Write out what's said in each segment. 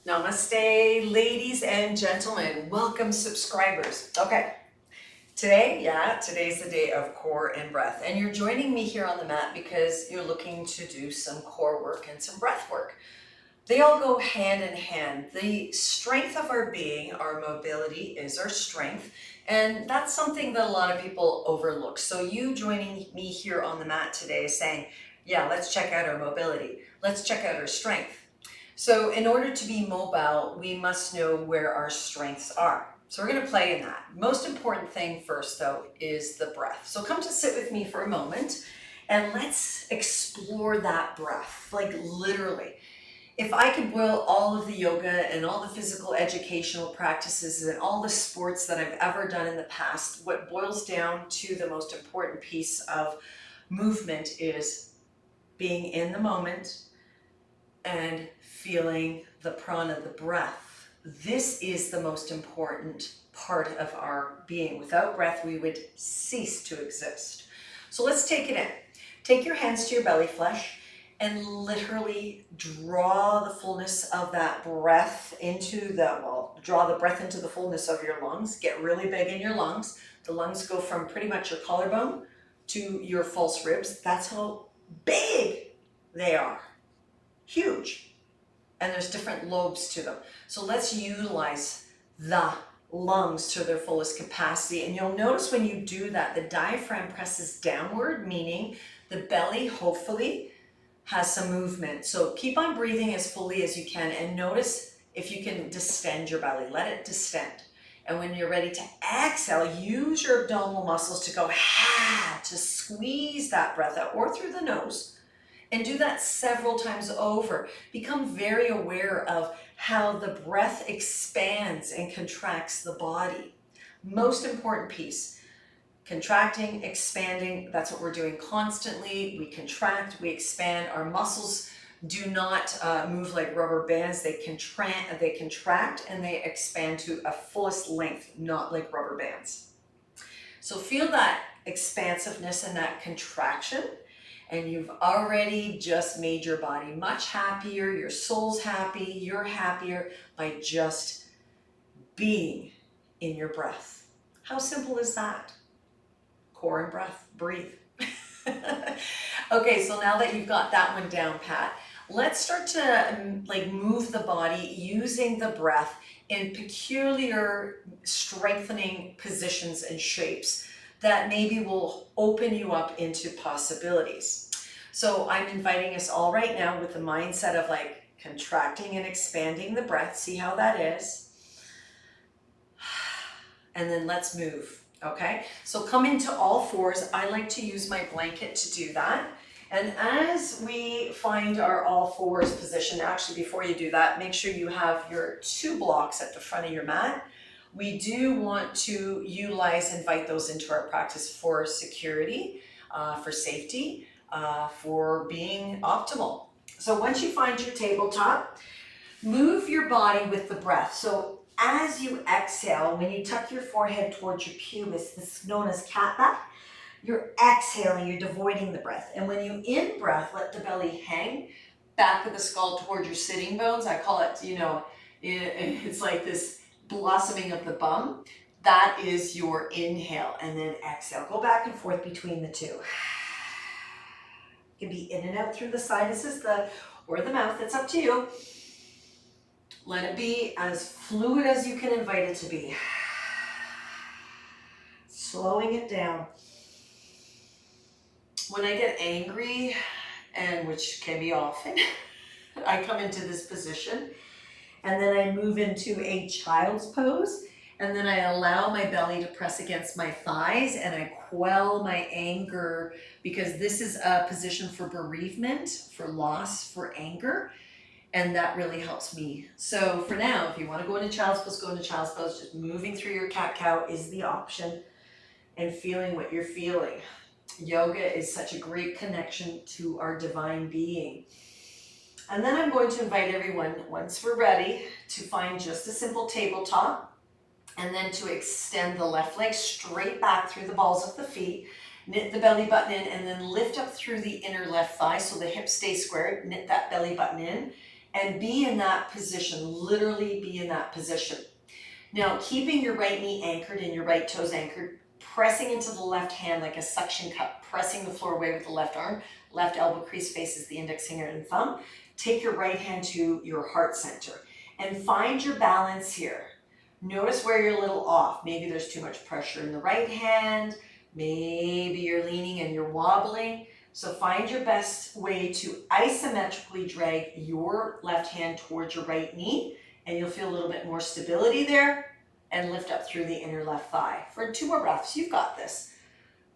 Namaste, ladies and gentlemen. Welcome, subscribers. Okay, today's the day of core and breath. And you're joining me here on the mat because you're looking to do some core work and some breath work. They all go hand in hand. The strength of our being, our mobility, is our strength. And that's something that a lot of people overlook. So you joining me here on the mat today is saying, yeah, let's check out our mobility. Let's check out our strength. So in order to be mobile, we must know where our strengths are. So we're going to play in that. Most important thing first, though, is the breath. So come to sit with me for a moment and let's explore that breath, like literally. If I could boil all of the yoga and all the physical educational practices and all the sports that I've ever done in the past, what boils down to the most important piece of movement is being in the moment and feeling the prana, the breath. This is the most important part of our being. Without breath, we would cease to exist. So let's take it in. Take your hands to your belly flesh and literally draw the fullness of that breath into draw the breath into the fullness of your lungs. Get really big in your lungs. The lungs go from pretty much your collarbone to your false ribs. That's how big they are. Huge. And there's different lobes to them. So let's utilize the lungs to their fullest capacity. And you'll notice when you do that, the diaphragm presses downward, meaning the belly hopefully has some movement. So keep on breathing as fully as you can and notice if you can distend your belly. Let it distend. And when you're ready to exhale, use your abdominal muscles to go to squeeze that breath out or through the nose. And do that several times over. Become very aware of how the breath expands and contracts the body. Most important piece, contracting, expanding, that's what we're doing constantly. We contract, we expand. Our muscles do not move like rubber bands. They contract and they expand to a fullest length, not like rubber bands. So feel that expansiveness and that contraction. And you've already just made your body much happier, your soul's happy, you're happier by just being in your breath. How simple is that? Core and breath, breathe. Okay, so now that you've got that one down pat, let's start to move the body using the breath in peculiar strengthening positions and shapes that maybe will open you up into possibilities. So I'm inviting us all right now with the mindset of contracting and expanding the breath. See how that is. And then let's move, okay? So come into all fours. I like to use my blanket to do that. And as we find our all fours position, actually before you do that, make sure you have your 2 blocks at the front of your mat. We do want to invite those into our practice for security, for safety, for being optimal. So once you find your tabletop, move your body with the breath. So as you exhale, when you tuck your forehead towards your pubis, this is known as cat back, you're exhaling, you're devoiding the breath. And when you in-breath, let the belly hang, back of the skull towards your sitting bones. I call it, it's like this blossoming of the bum. That is your inhale, and then exhale. Go back and forth between the two. It can be in and out through the sinuses or the mouth. It's up to you. Let it be as fluid as you can invite it to be. Slowing it down. When I get angry, and which can be often, I come into this position. And then I move into a child's pose. And then I allow my belly to press against my thighs and I quell my anger because this is a position for bereavement, for loss, for anger. And that really helps me. So for now, if you want to go into child's pose, go into child's pose. Just moving through your cat-cow is the option and feeling what you're feeling. Yoga is such a great connection to our divine being. And then I'm going to invite everyone, once we're ready, to find just a simple tabletop and then to extend the left leg straight back through the balls of the feet, knit the belly button in, and then lift up through the inner left thigh so the hips stay squared, knit that belly button in, and be in that position, literally be in that position. Now, keeping your right knee anchored and your right toes anchored, pressing into the left hand like a suction cup, pressing the floor away with the left arm, left elbow crease faces the index finger and thumb. Take your right hand to your heart center and find your balance here. Notice where you're a little off. Maybe there's too much pressure in the right hand. Maybe you're leaning and you're wobbling. So find your best way to isometrically drag your left hand towards your right knee, and you'll feel a little bit more stability there, and lift up through the inner left thigh. For 2 more breaths, you've got this.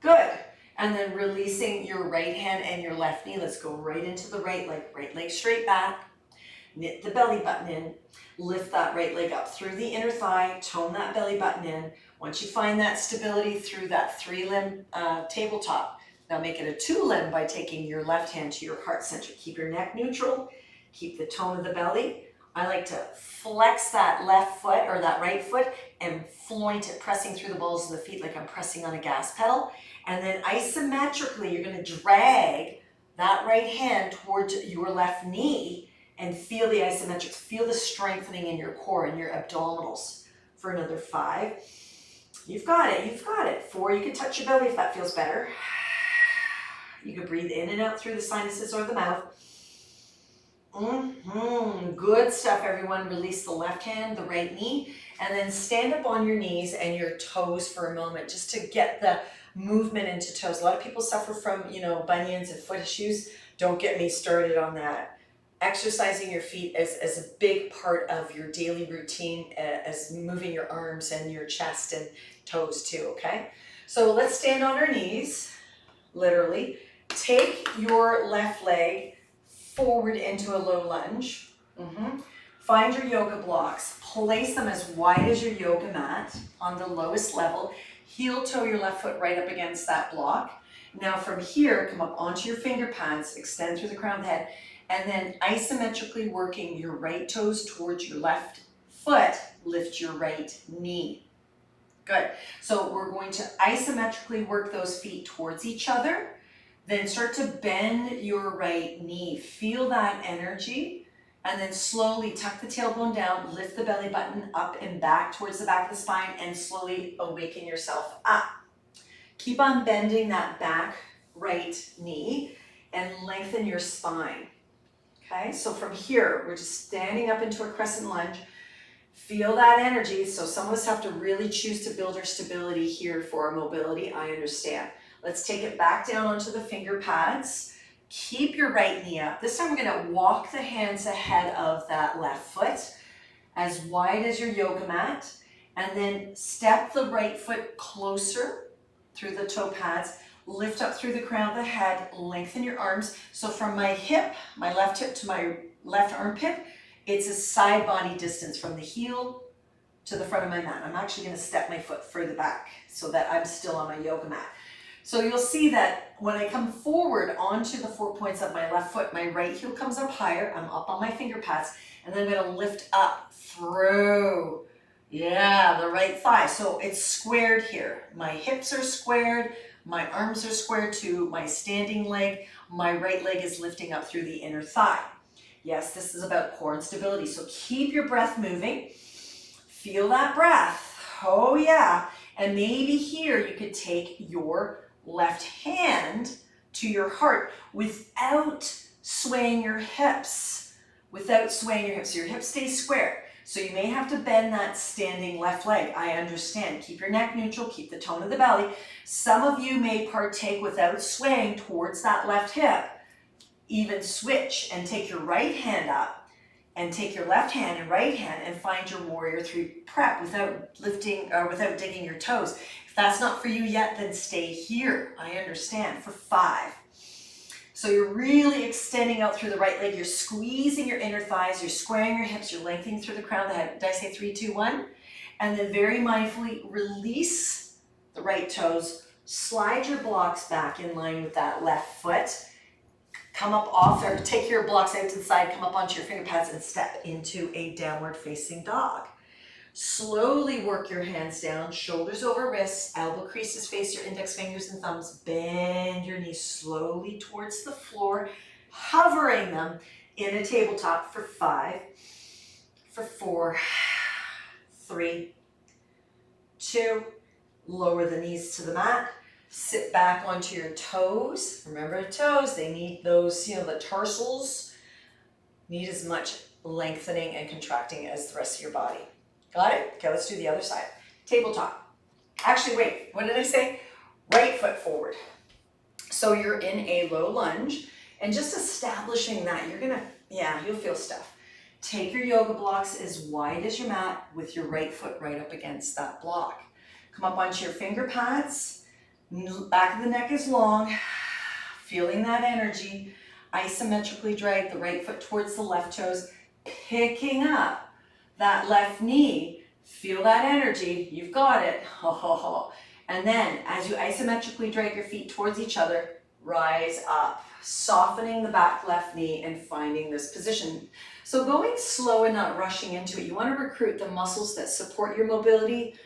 Good. And then releasing your right hand and your left knee. Let's go right into the right leg straight back. Knit the belly button in, lift that right leg up through the inner thigh, tone that belly button in. Once you find that stability through that 3-limb tabletop, now make it a 2-limb by taking your left hand to your heart center. Keep your neck neutral, keep the tone of the belly. I like to flex that left foot or that right foot and floint it, pressing through the balls of the feet like I'm pressing on a gas pedal. And then isometrically, you're going to drag that right hand towards your left knee and feel the isometrics, feel the strengthening in your core and your abdominals. For another 5. You've got it, you've got it. 4, you can touch your belly if that feels better. You can breathe in and out through the sinuses or the mouth. Good stuff, everyone. Release the left hand, the right knee, and then stand up on your knees and your toes for a moment just to get the movement into toes. A lot of people suffer from, bunions and foot issues. Don't get me started on that. Exercising your feet is a big part of your daily routine, as moving your arms and your chest and toes too, okay? So let's stand on our knees, literally. Take your left leg forward into a low lunge. Find your yoga blocks. Place them as wide as your yoga mat on the lowest level. Heel toe your left foot right up against that block. Now from here, come up onto your finger pads, extend through the crown of the head, and then isometrically working your right toes towards your left foot, lift your right knee. Good. So we're going to isometrically work those feet towards each other. Then start to bend your right knee. Feel that energy. And then slowly tuck the tailbone down, lift the belly button up and back towards the back of the spine, and slowly awaken yourself up. Keep on bending that back right knee and lengthen your spine. Okay, so from here, we're just standing up into a crescent lunge. Feel that energy. So some of us have to really choose to build our stability here for our mobility. I understand. Let's take it back down onto the finger pads. Keep your right knee up. This time we're going to walk the hands ahead of that left foot as wide as your yoga mat, and then step the right foot closer through the toe pads. Lift up through the crown of the head, lengthen your arms. So from my hip, my left hip to my left armpit, it's a side body distance from the heel to the front of my mat. I'm actually going to step my foot further back so that I'm still on my yoga mat. So you'll see that when I come forward onto the 4 points of my left foot, my right heel comes up higher. I'm up on my finger pads, and then I'm going to lift up through, the right thigh. So it's squared here. My hips are squared. My arms are squared to my standing leg. My right leg is lifting up through the inner thigh. Yes, this is about core and stability. So keep your breath moving. Feel that breath. Oh yeah. And maybe here you could take your left hand to your heart without swaying your hips. So your hips stay square. So you may have to bend that standing left leg. I understand. Keep your neck neutral, keep the tone of the belly. Some of you may partake without swaying towards that left hip. Even switch and take your right hand up and take your left hand and right hand and find your warrior 3 prep without lifting or without digging your toes. If that's not for you yet, then stay here. I understand. For 5. So you're really extending out through the right leg. You're squeezing your inner thighs. You're squaring your hips. You're lengthening through the crown of the head. Did I say 3, 2, 1? And then very mindfully release the right toes. Slide your blocks back in line with that left foot. Come up off, or take your blocks out to the side. Come up onto your finger pads and step into a downward facing dog. Slowly work your hands down, shoulders over wrists, elbow creases face your index fingers and thumbs. Bend your knees slowly towards the floor, hovering them, in a tabletop for 5, for 4, 3, 2, lower the knees to the mat, sit back onto your toes. Remember the toes, they need those, the tarsals need as much lengthening and contracting as the rest of your body. Got it? Okay, let's do the other side. Tabletop. Actually, wait, what did I say? Right foot forward. So you're in a low lunge, and just establishing that, you'll feel stuff. Take your yoga blocks as wide as your mat with your right foot right up against that block. Come up onto your finger pads, back of the neck is long, feeling that energy. Isometrically drag the right foot towards the left toes, picking up that left knee. Feel that energy, you've got it. And then as you isometrically drag your feet towards each other, rise up, softening the back left knee and finding this position. So going slow and not rushing into it, you want to recruit the muscles that support your mobility,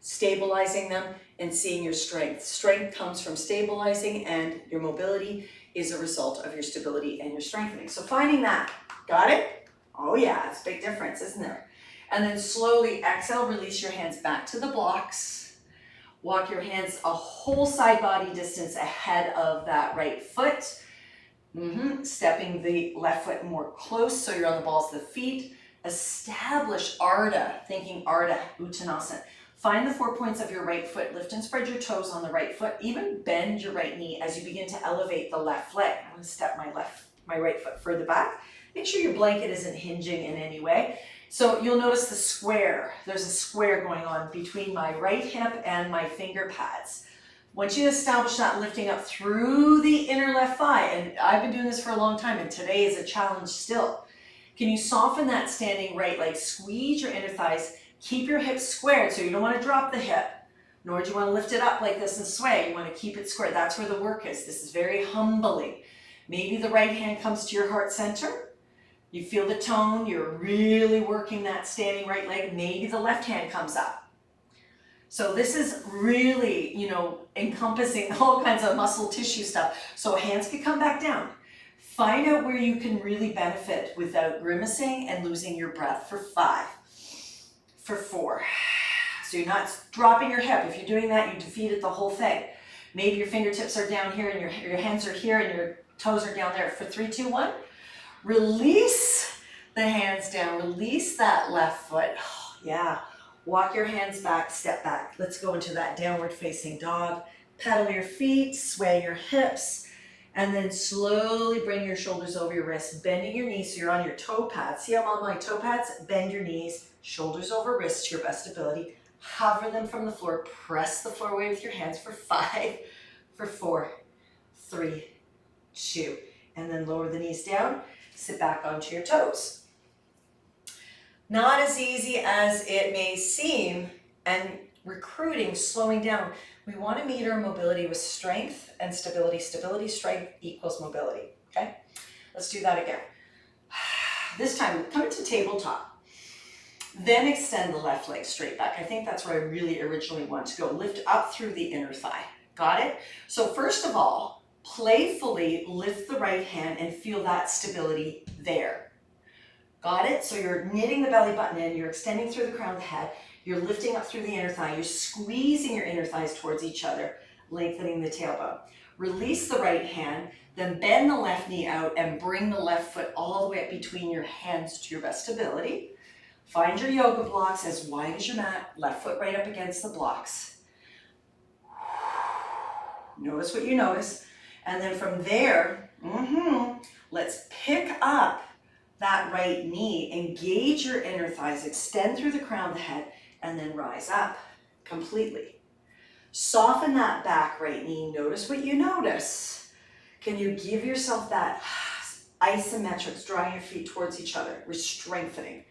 stabilizing them and seeing your strength. Strength comes from stabilizing, and your mobility is a result of your stability and your strengthening. So finding that, got it? Oh yeah, it's a big difference, isn't there? And then slowly exhale, release your hands back to the blocks. Walk your hands a whole side body distance ahead of that right foot. Stepping the left foot more close so you're on the balls of the feet. Establish Ardha, thinking Ardha Uttanasana. Find the 4 points of your right foot. Lift and spread your toes on the right foot. Even bend your right knee as you begin to elevate the left leg. I'm going to step my right foot further back. Make sure your blanket isn't hinging in any way. So you'll notice the square. There's a square going on between my right hip and my finger pads. Once you establish that, lifting up through the inner left thigh, and I've been doing this for a long time, and today is a challenge still. Can you soften that standing right leg? Squeeze your inner thighs. Keep your hips squared, so you don't want to drop the hip, nor do you want to lift it up like this and sway. You want to keep it squared. That's where the work is. This is very humbling. Maybe the right hand comes to your heart center. You feel the tone. You're really working that standing right leg. Maybe the left hand comes up. So this is really, encompassing all kinds of muscle tissue stuff. So hands can come back down. Find out where you can really benefit without grimacing and losing your breath for 5. For 4. So you're not dropping your hip. If you're doing that, you defeated the whole thing. Maybe your fingertips are down here and your hands are here and your toes are down there. For 3, 2, 1. Release the hands down. Release that left foot. Yeah. Walk your hands back, step back. Let's go into that downward facing dog. Pedal your feet, sway your hips, and then slowly bring your shoulders over your wrists, bending your knees so you're on your toe pads. See how I'm on my toe pads? Bend your knees, shoulders over wrists to your best ability. Hover them from the floor. Press the floor away with your hands for 5, for 4, 3, 2. And then lower the knees down. Sit back onto your toes. Not as easy as it may seem, and recruiting, slowing down. We want to meet our mobility with strength and stability. Stability, strength equals mobility, okay? Let's do that again. This time, come into tabletop. Then extend the left leg straight back. I think that's where I really originally want to go. Lift up through the inner thigh. Got it? So first of all, playfully lift the right hand and feel that stability there. Got it? So you're knitting the belly button in, you're extending through the crown of the head, you're lifting up through the inner thigh, you're squeezing your inner thighs towards each other, lengthening the tailbone. Release the right hand, then bend the left knee out and bring the left foot all the way up between your hands to your best ability. Find your yoga blocks as wide as your mat, left foot right up against the blocks. Notice what you notice. And then from there, let's pick up that right knee, engage your inner thighs, extend through the crown of the head, and then rise up completely. Soften that back right knee. Notice what you notice. Can you give yourself that isometrics, drawing your feet towards each other? We're strengthening.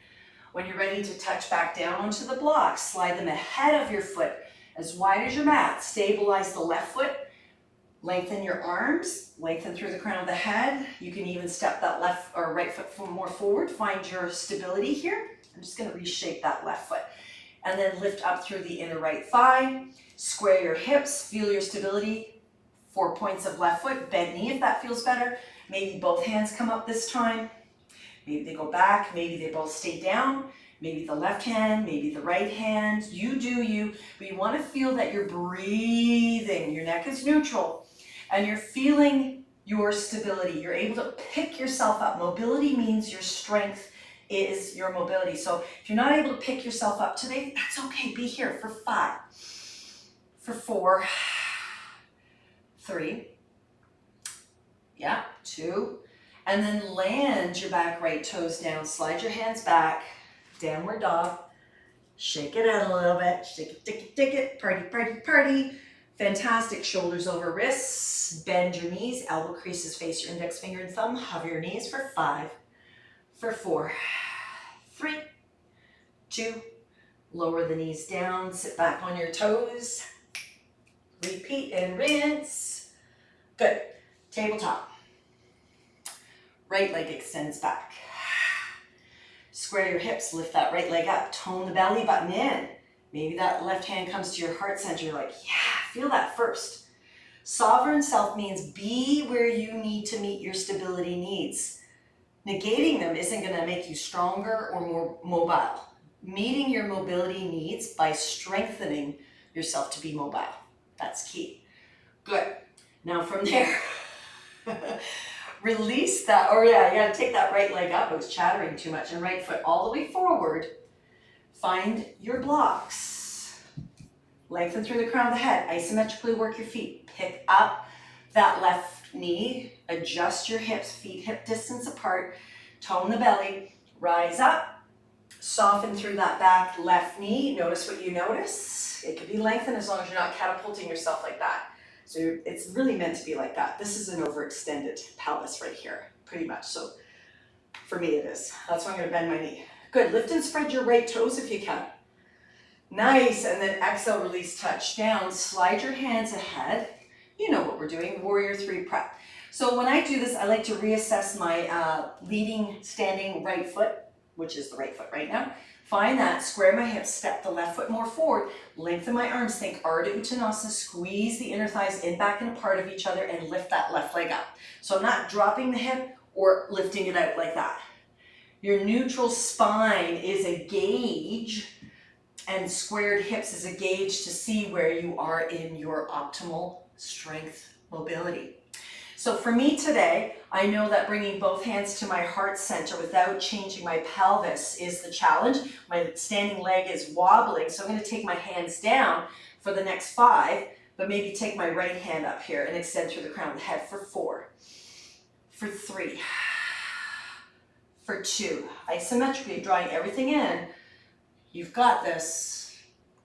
When you're ready to touch back down onto the blocks, slide them ahead of your foot as wide as your mat. Stabilize the left foot. Lengthen your arms, lengthen through the crown of the head. You can even step that left or right foot more forward. Find your stability here. I'm just going to reshape that left foot. And then lift up through the inner right thigh. Square your hips, feel your stability. 4 points of left foot, bent knee if that feels better. Maybe both hands come up this time. Maybe they go back, maybe they both stay down, maybe the left hand, maybe the right hand. You do you, but you want to feel that you're breathing. Your neck is neutral and you're feeling your stability. You're able to pick yourself up. Mobility means your strength is your mobility. So if you're not able to pick yourself up today, that's okay. Be here for 5, for 4, 3, yeah, 2, and then land your back right toes down. Slide your hands back, downward dog. Shake it out a little bit. Shake it, party, party, party. Fantastic. Shoulders over wrists. Bend your knees. Elbow creases face your index finger and thumb. Hover your knees for 5, for 4, 3, 2. Lower the knees down. Sit back on your toes. Repeat and rinse. Good. Tabletop. Right leg extends back. Square your hips, lift that right leg up, tone the belly button in. Maybe that left hand comes to your heart center. You're like, yeah, feel that first. Sovereign self means be where you need to meet your stability needs. Negating them isn't going to make you stronger or more mobile. Meeting your mobility needs by strengthening yourself to be mobile. That's key. Good. Now from there, release that, or yeah, you gotta take that right leg up. I was chattering too much. And right foot all the way forward. Find your blocks. Lengthen through the crown of the head. Isometrically work your feet. Pick up that left knee. Adjust your hips, feet hip distance apart. Tone the belly. Rise up. Soften through that back left knee. Notice what you notice. It could be lengthened as long as you're not catapulting yourself like that. So it's really meant to be like that. This is an overextended pelvis right here, pretty much. So for me it is. That's why I'm gonna bend my knee. Good, lift and spread your right toes if you can. Nice, and then exhale, release, touch down. Slide your hands ahead. You know what we're doing, warrior 3 prep. So when I do this, I like to reassess my leading, standing right foot, which is the right foot right now. Find that, square my hips, step the left foot more forward, lengthen my arms, think Ardha Uttanasana, squeeze the inner thighs in, back, and apart of each other, and lift that left leg up. So I'm not dropping the hip or lifting it out like that. Your neutral spine is a gauge, and squared hips is a gauge to see where you are in your optimal strength mobility. So for me today, I know that bringing both hands to my heart center without changing my pelvis is the challenge. My standing leg is wobbling, so I'm going to take my hands down for the next 5, but maybe take my right hand up here and extend through the crown of the head for 4, for 3, for 2. Isometrically drawing everything in. You've got this.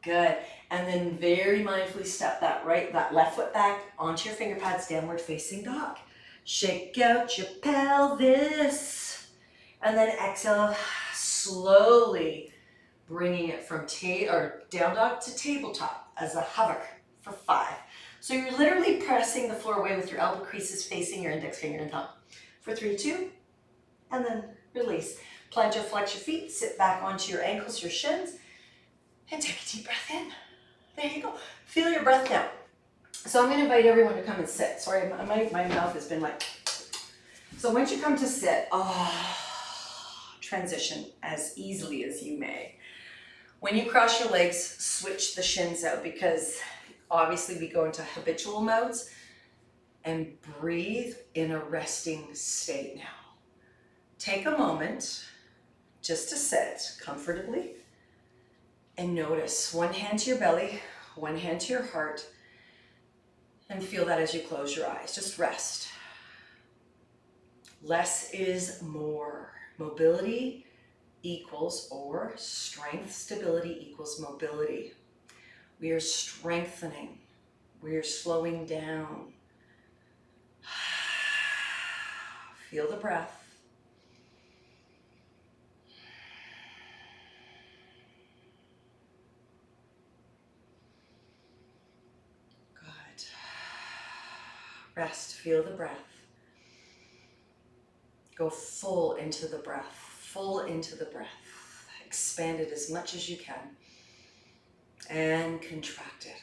Good. And then very mindfully step that left foot back onto your finger pads, downward facing dog. Shake out your pelvis. And then exhale, slowly bringing it from down dog to tabletop as a hover for 5. So you're literally pressing the floor away with your elbow creases facing your index finger and thumb. For 3, 2, and then release. Planche or flex your feet, sit back onto your ankles, your shins, and take a deep breath in. There you go. Feel your breath now. So I'm going to invite everyone to come and sit. Sorry, my mouth has been like... So once you come to sit, transition as easily as you may. When you cross your legs, switch the shins out, because obviously we go into habitual modes, and breathe in a resting state now. Take a moment just to sit comfortably. And notice one hand to your belly, one hand to your heart, and feel that as you close your eyes. Just rest. Less is more. Mobility equals, or strength, stability equals mobility. We are strengthening. We are slowing down. Feel the breath. Rest, feel the breath. Go full into the breath, full into the breath. Expand it as much as you can. And contract it.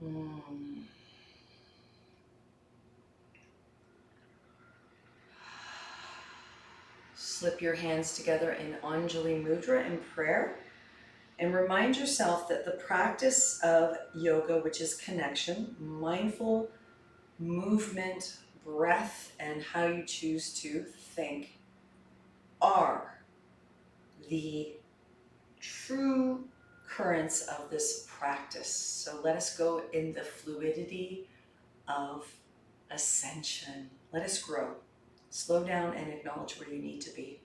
Mm. Slip your hands together in Anjali Mudra in prayer. And remind yourself that the practice of yoga, which is connection, mindful movement, breath, and how you choose to think, are the true currents of this practice. So let us go in the fluidity of ascension. Let us grow. Slow down and acknowledge where you need to be.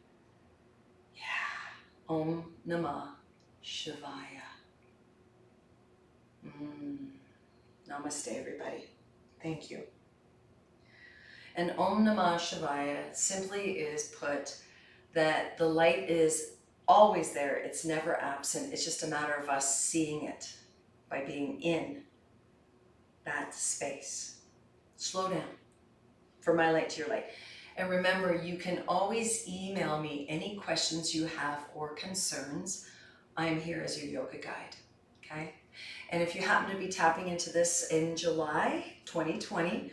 Yeah. Om Namah Shivaya. Namaste, everybody. Thank you. And Om Namah Shivaya simply is put that the light is always there. It's never absent. It's just a matter of us seeing it by being in that space. Slow down. From my light to your light. And remember, you can always email me any questions you have or concerns. I am here as your yoga guide, okay? And if you happen to be tapping into this in July 2020,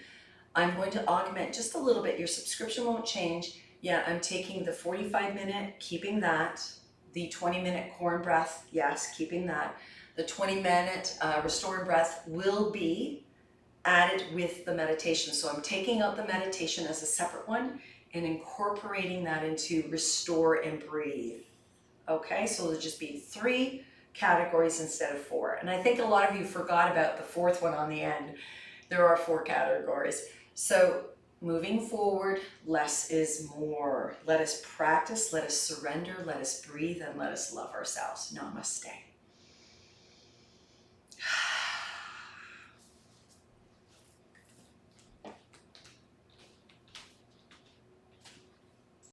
I'm going to augment just a little bit. Your subscription won't change. Yeah, I'm taking the 45-minute, keeping that. The 20-minute core and breath, yes, keeping that. The 20-minute restore and breath will be added with the meditation. So I'm taking out the meditation as a separate one and incorporating that into restore and breathe. Okay, so there'll just be 3 categories instead of 4. And I think a lot of you forgot about the 4th one on the end. There are 4 categories. So moving forward, less is more. Let us practice, let us surrender, let us breathe, and let us love ourselves. Namaste.